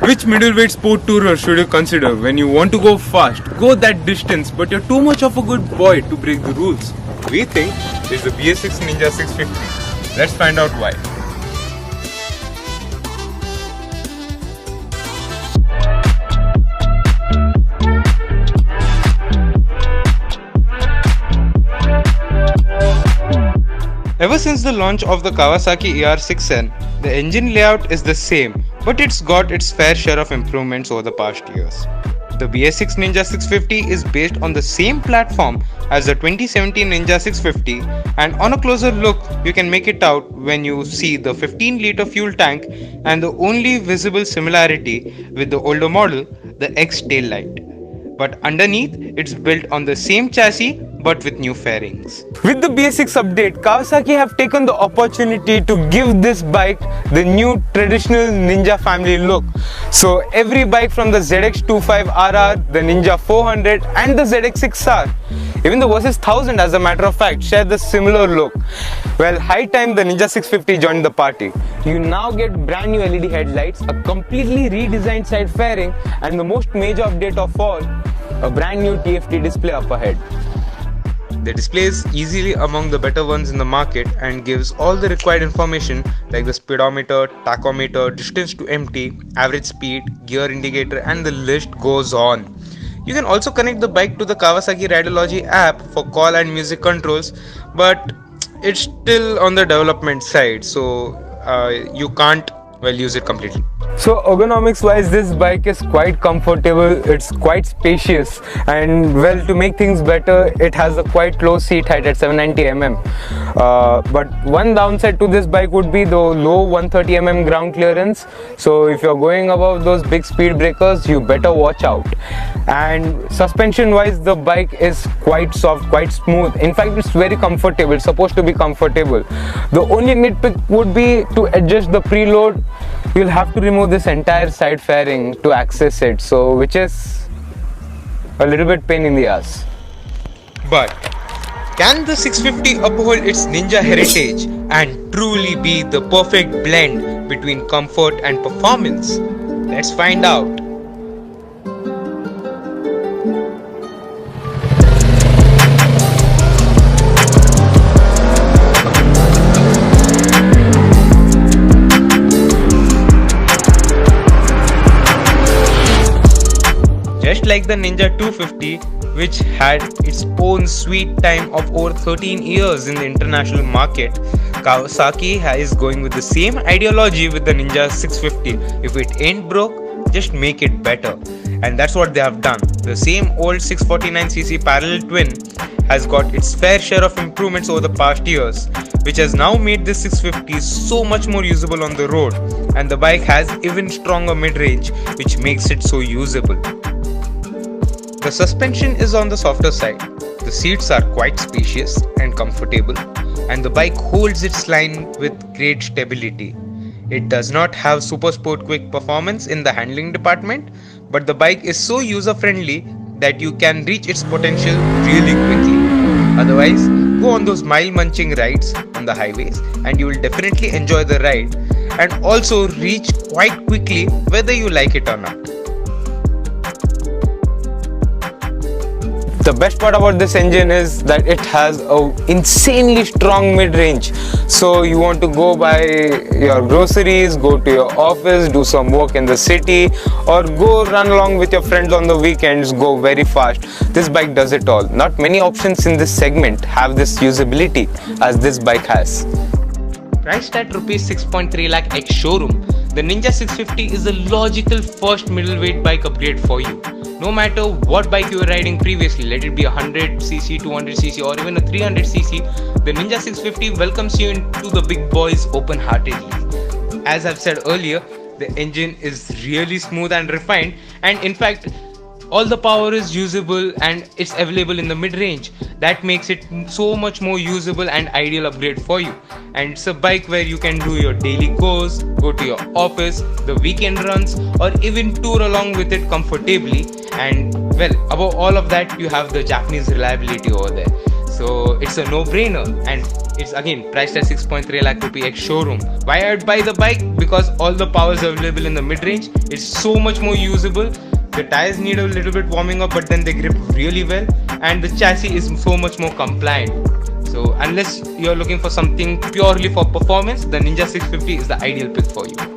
Which middleweight sport tourer should you consider when you want to go fast, go that distance, but you're too much of a good boy to break the rules? We think it's the BS6 Ninja 650. Let's find out why. Ever since the launch of the Kawasaki ER6N, the engine layout is the same, but it's got its fair share of improvements over the past years. The BS6 Ninja 650 is based on the same platform as the 2017 Ninja 650, and on a closer look, you can make it out when you see the 15-liter fuel tank and the only visible similarity with the older model, the X taillight. But underneath, it's built on the same chassis but with new fairings. With the BS6 update, Kawasaki have taken the opportunity to give this bike the new traditional Ninja family look. So every bike from the ZX25RR, the Ninja 400 and the ZX6R, even the Versys 1000 as a matter of fact, share the similar look. Well, high time the Ninja 650 joined the party. You now get brand new LED headlights, a completely redesigned side fairing, and the most major update of all, a brand new TFT display up ahead. The display is easily among the better ones in the market and gives all the required information like the speedometer, tachometer, distance to empty, average speed, gear indicator, and the list goes on. You can also connect the bike to the Kawasaki Radiology app for call and music controls, but it's still on the development side, so you can't use it completely. So ergonomics wise, this bike is quite comfortable, it's quite spacious, and well, to make things better, it has a quite low seat height at 790mm. But one downside to this bike would be the low 130mm ground clearance, so if you're going above those big speed breakers, you better watch out. And suspension wise, the bike is quite soft, quite smooth. In fact, it's very comfortable, it's supposed to be comfortable. The only nitpick would be to adjust the preload. You'll have to remove this entire side fairing to access it, so which is a little bit pain in the ass. But can the 650 uphold its Ninja heritage and truly be the perfect blend between comfort and performance? Let's find out. Just like the Ninja 250, which had its own sweet time of over 13 years in the international market, Kawasaki is going with the same ideology with the Ninja 650. If it ain't broke, just make it better. And that's what they have done. The same old 649cc parallel twin has got its fair share of improvements over the past years, which has now made this 650 so much more usable on the road, and the bike has even stronger mid-range, which makes it so usable. The suspension is on the softer side, the seats are quite spacious and comfortable, and the bike holds its line with great stability. It does not have super sport quick performance in the handling department, but the bike is so user friendly that you can reach its potential really quickly. Otherwise, go on those mile munching rides on the highways and you will definitely enjoy the ride and also reach quite quickly whether you like it or not. The best part about this engine is that it has an insanely strong mid-range. So you want to go buy your groceries, go to your office, do some work in the city, or go run along with your friends on the weekends, go very fast. This bike does it all. Not many options in this segment have this usability as this bike has. Priced at Rs 6.3 lakh ex showroom, the Ninja 650 is a logical first middleweight bike upgrade for you. No matter what bike you were riding previously, let it be a 100cc, 200cc or even a 300cc, the Ninja 650 welcomes you into the big boys open-heartedly. As I've said earlier, the engine is really smooth and refined, and in fact, all the power is usable and it's available in the mid-range. That makes it so much more usable and ideal upgrade for you. And it's a bike where you can do your daily goes, go to your office, the weekend runs, or even tour along with it comfortably. And well, above all of that, you have the Japanese reliability over there. So it's a no-brainer, and it's again priced at 6.3 lakh rupee ex showroom. Why I'd buy the bike? Because all the powers available in the mid-range. It's so much more usable. The tires need a little bit warming up, but then they grip really well, and the chassis is so much more compliant. So unless you're looking for something purely for performance, the Ninja 650 is the ideal pick for you.